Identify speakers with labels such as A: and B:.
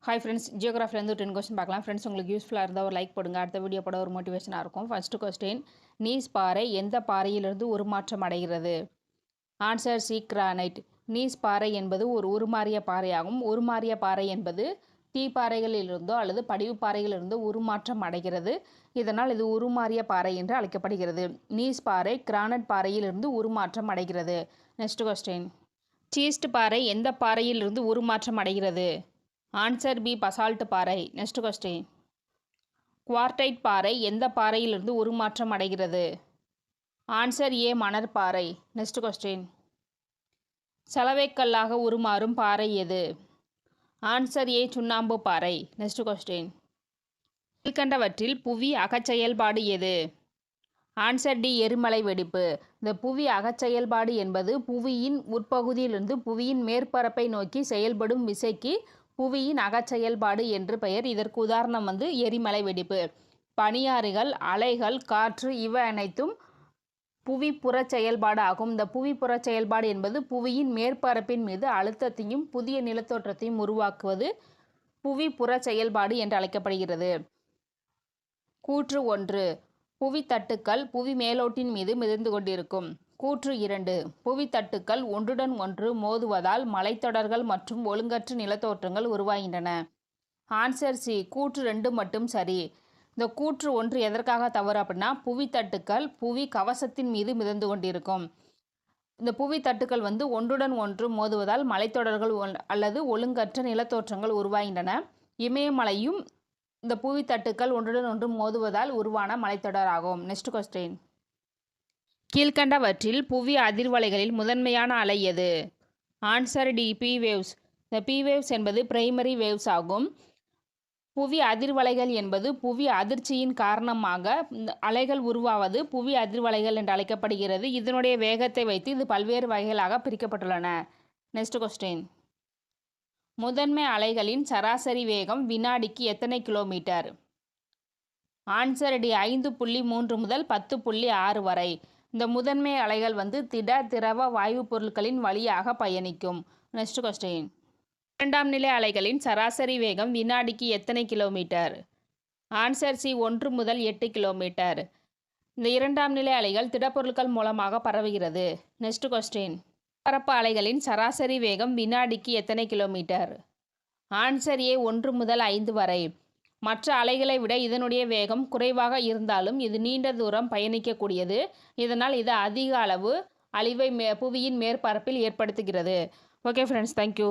A: Hi friends, ஜியோகிராஃபிலேருந்து 10 question பார்க்கலாம். Friends, உங்களுக்கு யூஸ்ஃபுல்லாக இருந்தால் ஒரு லைக் போடுங்க. அடுத்த வீடியோ போட ஒரு மோட்டிவேஷனாக இருக்கும். ஃபர்ஸ்ட் கொஸ்டின், நீஸ் பாறை எந்த பாறையிலிருந்து உருமாற்றம் அடைகிறது? Answer C, granite. நீஸ் பாறை என்பது ஒரு உருமாறிய பாறையாகும். உருமாறிய பாறை என்பது தீப்பாறைகளிலிருந்தோ அல்லது படிவு பாறைகளிலிருந்தோ உருமாற்றம் அடைகிறது. இதனால் இது உருமாறிய பாறை என்று அழைக்கப்படுகிறது. நீஸ் பாறை கிரானைட் பாறையிலிருந்து உருமாற்றம் அடைகிறது. நெக்ஸ்ட் கொஸ்டின், சீஸ்ட் பாறை எந்த பாறையிலிருந்து உருமாற்றம் அடைகிறது? ஆன்சர் பி, பசால்ட் பாறை. நெக்ஸ்ட் கொஸ்டின், குவார்டைட் பாறை எந்த பாறையிலிருந்து உருமாற்றம் அடைகிறது? ஆன்சர் ஏ, மணற்பாறை. நெக்ஸ்ட் கொஸ்டின், சலவைக்கல்லாக உருமாறும் பாறை எது? ஆன்சர் ஏ, சுண்ணாம்பு பாறை. நெக்ஸ்ட் கொஸ்டின், கீழ்கண்டவற்றில் புவி அகச்செயல்பாடு எது? ஆன்சர் டி, எரிமலை வெடிப்பு. இந்த புவி அகச்செயல்பாடு என்பது புவியின் உட்பகுதியிலிருந்து புவியின் மேற்பரப்பை நோக்கி செயல்படும் விசைக்கு புவியின் அகச்செயல்பாடு என்று பெயர். இதற்கு உதாரணம் எரிமலை வெடிப்பு. பனியாறுகள், அலைகள், காற்று இவை அனைத்தும் புவிப்புற செயல்பாடு ஆகும். இந்த புவிப்புற செயல்பாடு என்பது புவியின் மேற்பரப்பின் மீது அழுத்தத்தையும் புதிய நிலத்தோற்றத்தையும் உருவாக்குவது புவிப்புற செயல்பாடு என்று அழைக்கப்படுகிறது. கூற்று 1, புவித்தட்டுக்கள் புவி மேலோட்டின் மீது மிதந்து கொண்டிருக்கும். கூற்று 2, புவித்தட்டுக்கள் ஒன்றுடன் ஒன்று மோதுவதால் மலைத்தொடர்கள் மற்றும் ஒழுங்கற்ற நிலத்தோற்றங்கள் உருவாகின்றன. ஆன்சர் சி, கூற்று 2 மட்டும் சரி. இந்த கூற்று 1 எதற்காக தவறு அப்படின்னா, புவித்தட்டுக்கள் புவி கவசத்தின் மீது மிதந்து கொண்டிருக்கும். இந்த புவித்தட்டுக்கள் ஒன்றுடன் ஒன்று மோதுவதால் மலைத்தொடர்கள் அல்லது ஒழுங்கற்ற நிலத்தோற்றங்கள் உருவாகின்றன. இமயமலையும் இந்த புவித்தட்டுக்கள் ஒன்றுடன் ஒன்று மோதுவதால் உருவான மலைத்தொடர் ஆகும். நெக்ஸ்ட் கொஸ்டின், கீழ்கண்டவற்றில் புவி அதிர்வலைகளில் முதன்மையான அலை எது? Answer D, P waves. இந்த பி வேவ்ஸ் என்பது பிரைமரி வேவ்ஸ் ஆகும். புவி அதிர்வலைகள் என்பது புவி அதிர்ச்சியின் காரணமாக அலைகள் உருவாவது புவி அதிர்வலைகள் என்று அழைக்கப்படுகிறது. இதனுடைய வேகத்தை வைத்து இது பல்வேறு வகைகளாக பிரிக்கப்பட்டுள்ளன. நெக்ஸ்ட் கொஸ்டின், முதன்மை அலைகளின் சராசரி வேகம் வினாடிக்கு எத்தனை கிலோமீட்டர்? ஆன்சர் டி, 5.3 முதல் 10.6 வரை. இந்த முதன்மை அலைகள் திட, திரவ, வாயு பொருட்களின் வழியாக பயணிக்கும். நெக்ஸ்ட் கொஸ்டின், இரண்டாம் நிலை அலைகளின் சராசரி வேகம் வினாடிக்கு எத்தனை கிலோமீட்டர்? ஆன்சர் சி, 1 முதல் 8 கிலோமீட்டர். இந்த இரண்டாம் நிலை அலைகள் திடப்பொருட்கள் மூலமாக பரவுகிறது. நெக்ஸ்ட் கொஸ்டின், பரப்பு அலைகளின் சராசரி வேகம் வினாடிக்கு எத்தனை கிலோமீட்டர்? ஆன்சர் ஏ, 1 முதல் 5 வரை. மற்ற அலைகளை விட இதனுடைய வேகம் குறைவாக இருந்தாலும் இது நீண்ட தூரம் பயணிக்கக்கூடியது. இதனால் இது அதிக அளவு அழிவை புவியின் மேற்பரப்பில் ஏற்படுத்துகிறது. Okay friends, thank you.